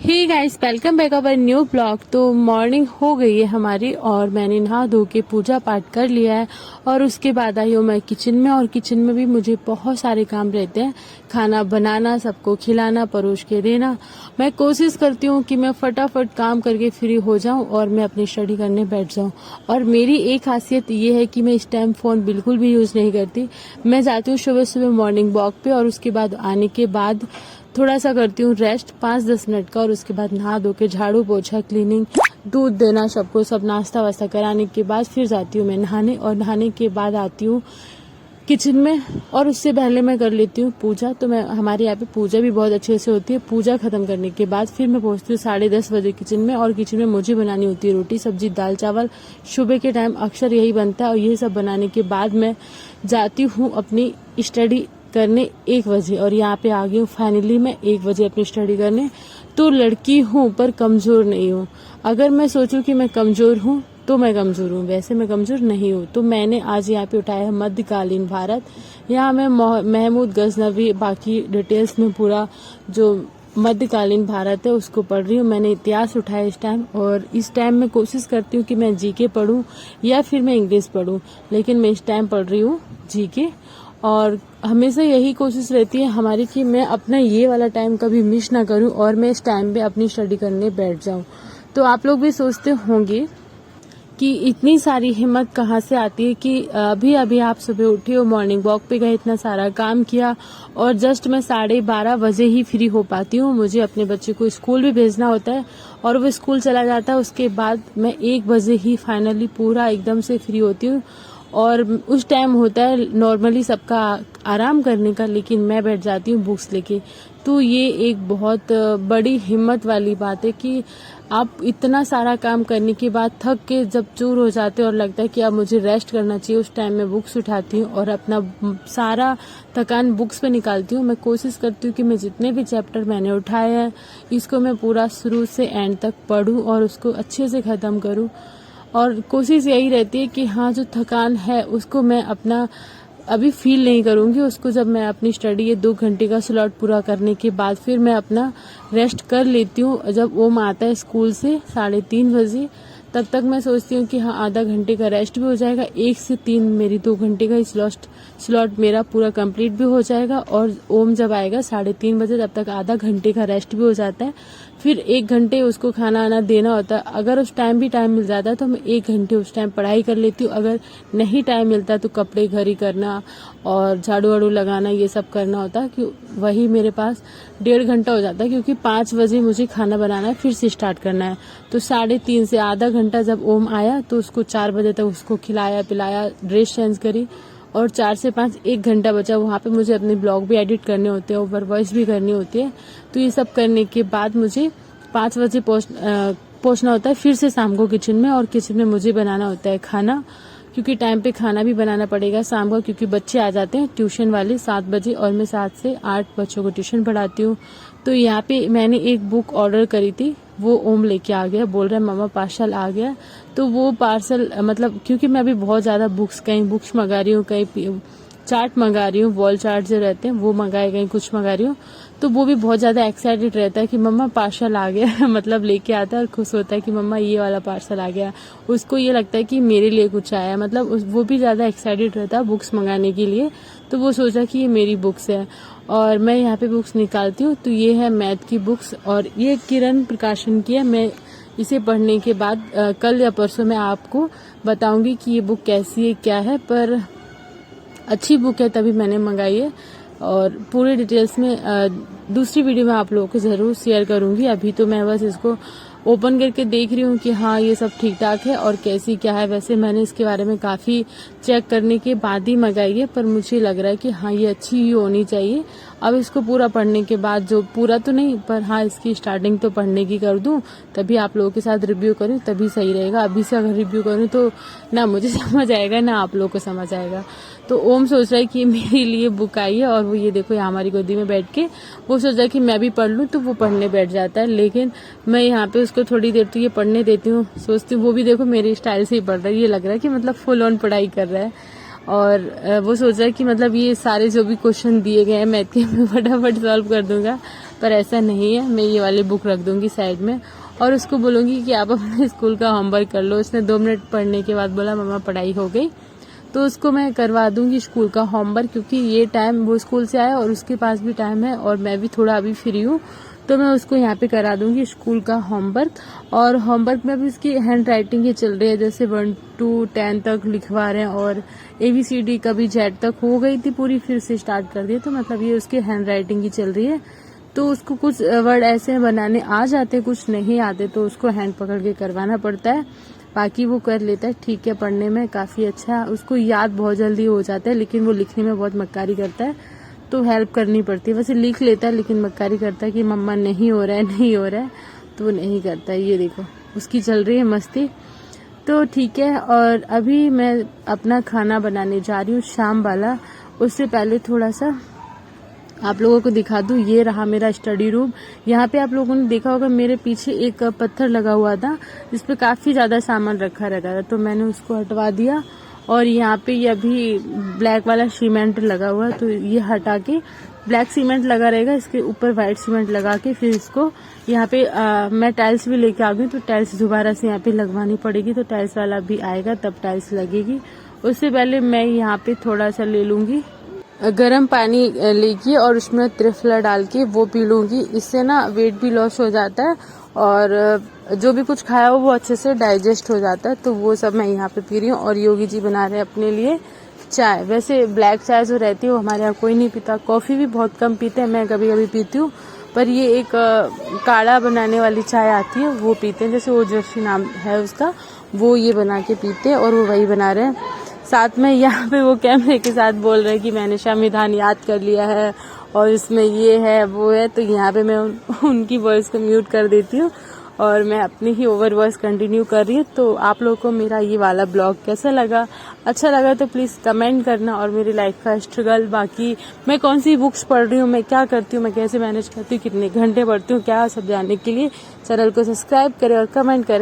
Hey guys, welcome back our new blog. तो morning हो गई है हमारी और मैंने नहा धो के पूजा पाठ कर लिया है और उसके बाद आई हूँ मैं किचन में। और किचन में भी मुझे बहुत सारे काम रहते हैं, खाना बनाना, सबको खिलाना, परोस के देना। मैं कोशिश करती हूँ कि मैं फटाफट काम करके फ्री हो जाऊँ और मैं अपनी स्टडी करने बैठ जाऊँ। और मेरी एक खासियत ये है कि मैं इस टाइम फोन बिल्कुल भी यूज नहीं करती। मैं जाती हूँ सुबह सुबह मॉर्निंग वॉक पे और उसके बाद आने के बाद थोड़ा सा करती हूँ रेस्ट 5-10 मिनट का और उसके बाद नहा धो के झाड़ू पोछा क्लीनिंग दूध देना सबको, सब नाश्ता वास्ता कराने के बाद फिर जाती हूँ मैं नहाने। और नहाने के बाद आती हूँ किचन में और उससे पहले मैं कर लेती हूँ पूजा। तो मैं हमारे यहाँ पे पूजा भी बहुत अच्छे से होती है। पूजा खत्म करने के बाद फिर मैं पहुँचती हूँ 10:30 बजे किचन में। और किचन में मुझे बनानी होती है रोटी सब्जी दाल चावल। सुबह के टाइम अक्सर यही बनता है और ये सब बनाने के बाद मैं जाती हूँ अपनी स्टडी करने 1 बजे। और यहाँ पे आ गई हूँ फाइनली मैं 1 बजे अपनी स्टडी करने। तो लड़की हूँ पर कमजोर नहीं हूँ। अगर मैं सोचूं कि मैं कमजोर हूँ तो मैं कमजोर हूँ, वैसे मैं कमजोर नहीं हूँ। तो मैंने आज यहाँ पे उठाया है मध्यकालीन भारत। यहाँ मैं महमूद गजनवी बाकी डिटेल्स में पूरा जो मध्यकालीन भारत है उसको पढ़ रही हूँ। मैंने इतिहास उठाया इस टाइम और इस टाइम मैं कोशिश करती हूँ कि मैं जीके पढूं या फिर मैं इंग्लिश पढूं, लेकिन मैं इस टाइम पढ़ रही हूँ जीके। और हमेशा यही कोशिश रहती है हमारी कि मैं अपना ये वाला टाइम कभी मिस ना करूं और मैं इस टाइम पे अपनी स्टडी करने बैठ जाऊं। तो आप लोग भी सोचते होंगे कि इतनी सारी हिम्मत कहाँ से आती है कि अभी अभी आप सुबह उठे हो, मॉर्निंग वॉक पे गए, इतना सारा काम किया और जस्ट मैं 12:30 बजे ही फ्री हो पाती हूँ। मुझे अपने बच्चे को स्कूल भी भेजना होता है और वो स्कूल चला जाता है। उसके बाद मैं 1 बजे ही फाइनली पूरा एकदम से फ्री होती हूँ। और उस टाइम होता है नॉर्मली सबका आराम करने का, लेकिन मैं बैठ जाती हूँ बुक्स लेके। तो ये एक बहुत बड़ी हिम्मत वाली बात है कि आप इतना सारा काम करने के बाद थक के जब चूर हो जाते हो और लगता है कि अब मुझे रेस्ट करना चाहिए, उस टाइम मैं बुक्स उठाती हूँ और अपना सारा थकान बुक्स पे निकालती हूँ। मैं कोशिश करती हूँ कि मैं जितने भी चैप्टर मैंने उठाए हैं इसको मैं पूरा शुरू से एंड तक पढूं और उसको अच्छे से खत्म करूं। और कोशिश यही रहती है कि हाँ, जो थकान है उसको मैं अपना अभी फील नहीं करूंगी। उसको जब मैं अपनी स्टडी ये 2 घंटे का स्लॉट पूरा करने के बाद फिर मैं अपना रेस्ट कर लेती हूँ। जब ओम आता है स्कूल से 3:30 बजे, तब तक मैं सोचती हूँ कि हाँ आधा घंटे का रेस्ट भी हो जाएगा। 1 से 3 मेरी 2 घंटे का स्लॉट मेरा पूरा कंप्लीट भी हो जाएगा। और ओम जब आएगा 3:30 बजे, तब तक आधा घंटे का रेस्ट भी हो जाता है। फिर 1 घंटे उसको खाना आना देना होता है। अगर उस टाइम भी टाइम मिल जाता है तो मैं 1 घंटे उस टाइम पढ़ाई कर लेती हूँ। अगर नहीं टाइम मिलता तो कपड़े घड़ी करना और झाड़ू वाड़ू लगाना ये सब करना होता है कि वही मेरे पास 1.5 घंटा हो जाता है, क्योंकि 5 बजे मुझे खाना बनाना है, फिर से स्टार्ट करना है। तो 3:30 से आधा घंटा जब ओम आया तो उसको 4 बजे तक उसको खिलाया पिलाया, ड्रेस चेंज करी और 4 से 5 1 घंटा बचा। वहाँ पे मुझे अपने ब्लॉग भी एडिट करने होते हैं, ओवर वॉइस भी करनी होती है। तो ये सब करने के बाद मुझे 5 बजे पहुंचना होता है फिर से शाम को किचन में। और किचन में मुझे बनाना होता है खाना, क्योंकि टाइम पे खाना भी बनाना पड़ेगा शाम का, क्योंकि बच्चे आ जाते हैं ट्यूशन वाले 7 बजे और मैं 7 से 8 बच्चों को ट्यूशन पढ़ाती हूँ। तो यहाँ पे मैंने एक बुक ऑर्डर करी थी, वो ओम लेके आ गया, बोल रहा है मामा पार्सल आ गया। तो वो पार्सल मतलब क्योंकि मैं अभी बहुत ज्यादा कहीं बुक्स मंगा रही हूँ, कहीं चार्ट मंगा रही हूँ, वॉल चार्ट जो रहते हैं वो मंगाए गए, कुछ मंगा रही हूँ। तो वो भी बहुत ज्यादा एक्साइटेड रहता है कि मम्मा पार्सल आ गया मतलब लेके आता है और खुश होता है कि मम्मा ये वाला पार्सल आ गया। उसको ये लगता है कि मेरे लिए कुछ आया, मतलब वो भी ज्यादा एक्साइटेड रहता है बुक्स मंगाने के लिए। तो वो सोचा कि ये मेरी बुक्स है और मैं यहाँ पे बुक्स निकालती हूँ। तो ये है मैथ की बुक्स और ये किरण प्रकाशन की है। मैं इसे पढ़ने के बाद कल या परसों मैं आपको बताऊंगी कि ये बुक कैसी है क्या है, पर अच्छी बुक है तभी मैंने मंगाई है। और पूरे डिटेल्स में दूसरी वीडियो में आप लोगों को जरूर शेयर करूंगी। अभी तो मैं बस इसको ओपन करके देख रही हूँ कि हाँ ये सब ठीक ठाक है और कैसी क्या है। वैसे मैंने इसके बारे में काफी चेक करने के बाद ही मंगाई है, पर मुझे लग रहा है कि हाँ ये अच्छी ही होनी चाहिए। अब इसको पूरा पढ़ने के बाद, जो पूरा तो नहीं पर हाँ इसकी स्टार्टिंग तो पढ़ने की कर दूं, तभी आप लोगों के साथ रिव्यू करूं, तभी सही रहेगा। अभी से अगर रिव्यू करूं तो ना मुझे समझ आएगा ना आप लोगों को समझ आएगा। तो ओम सोच रहा है कि मेरे लिए बुक आई है और वो ये देखो यहाँ हमारी गोदी में बैठ के वो सोच रहा है कि मैं भी पढ़ लूं, तो वो पढ़ने बैठ जाता है। लेकिन मैं यहाँ पे उसको थोड़ी देर तो ये पढ़ने देती हूँ, सोचती हूँ वो भी देखो मेरे स्टाइल से ही पढ़ रहा है। ये लग रहा है कि मतलब फुल ऑन पढ़ाई कर रहा है और वो सोच रहा है कि मतलब ये सारे जो भी क्वेश्चन दिए गए हैं मैथ के मैं फटाफट सॉल्व कर दूंगा। पर ऐसा नहीं है। मैं ये वाली बुक रख दूंगी साइड में और उसको बोलूंगी कि आप अपने स्कूल का होमवर्क कर लो। उसने 2 मिनट पढ़ने के बाद बोला मम्मा पढ़ाई हो गई, तो उसको मैं करवा दूंगी स्कूल का होमवर्क, क्योंकि ये टाइम वो स्कूल से आया और उसके पास भी टाइम है और मैं भी थोड़ा अभी फ्री हूँ, तो मैं उसको यहाँ पे करा दूंगी स्कूल का होमवर्क। और होमवर्क में भी उसकी हैंड राइटिंग ही चल रही है, जैसे 1 to 10 तक लिखवा रहे हैं और ABCD कभी Z तक हो गई थी पूरी, फिर से स्टार्ट कर दिए, तो मतलब ये उसकी हैंड राइटिंग ही चल रही है। तो उसको कुछ वर्ड ऐसे बनाने आ जाते, कुछ नहीं आते, तो उसको हैंड पकड़ के करवाना पड़ता है। बाकी वो कर लेता है, ठीक है, पढ़ने में काफ़ी अच्छा, उसको याद बहुत जल्दी हो जाता है, लेकिन वो लिखने में बहुत मक्कारी करता है, तो हेल्प करनी पड़ती है। वैसे लिख लेता है लेकिन मक्कारी करता है कि मम्मा नहीं हो रहा है, नहीं हो रहा है, तो वो नहीं करता है। ये देखो उसकी चल रही है मस्ती। तो ठीक है, और अभी मैं अपना खाना बनाने जा रही हूँ शाम वाला। उससे पहले थोड़ा सा आप लोगों को दिखा दूं, ये रहा मेरा स्टडी रूम। यहाँ पे आप लोगों ने देखा होगा मेरे पीछे एक पत्थर लगा हुआ था जिसपे काफी ज्यादा सामान रखा रहता था, तो मैंने उसको हटवा दिया। और यहाँ पे ये अभी ब्लैक वाला सीमेंट लगा हुआ है, तो ये हटा के ब्लैक सीमेंट लगा रहेगा, इसके ऊपर व्हाइट सीमेंट लगा के फिर इसको यहाँ पे मैं टाइल्स भी लेके आ गई, तो टाइल्स दोबारा से यहाँ पे लगवानी पड़ेगी, तो टाइल्स वाला भी आएगा तब टाइल्स लगेगी। उससे पहले मैं यहाँ पे थोड़ा सा ले लूंगी गर्म पानी लेगी और उसमें त्रिफला डाल के वो पी लूंगी। इससे ना वेट भी लॉस हो जाता है और जो भी कुछ खाया हो वो अच्छे से डाइजेस्ट हो जाता है, तो वो सब मैं यहाँ पे पी रही हूँ। और योगी जी बना रहे हैं अपने लिए चाय। वैसे ब्लैक चाय जो रहती है वो हमारे यहाँ कोई नहीं पीता, कॉफी भी बहुत कम पीते हैं, मैं कभी कभी पीती हूँ, पर ये एक काढ़ा बनाने वाली चाय आती है वो पीते हैं, जैसे वो जोशी नाम है उसका, वो ये बना के पीते हैं और वो वही बना रहे हैं। साथ में यहाँ पे वो कैमरे के साथ बोल रहे हैं कि मैंने संविधान याद कर लिया है और इसमें ये है वो है, तो यहाँ पे मैं उनकी वॉइस को म्यूट कर देती हूँ और मैं अपनी ही ओवर वॉइस कंटिन्यू कर रही हूँ। तो आप लोगों को मेरा ये वाला ब्लॉग कैसा लगा? अच्छा लगा तो प्लीज कमेंट करना। और मेरी लाइफ का स्ट्रगल, बाकी मैं कौन सी बुक्स पढ़ रही हूँ, मैं क्या करती हूँ, मैं कैसे मैनेज करती हूँ, कितने घंटे पढ़ती हूँ, क्या सब जानने के लिए चैनल को सब्सक्राइब करें और कमेंट करें।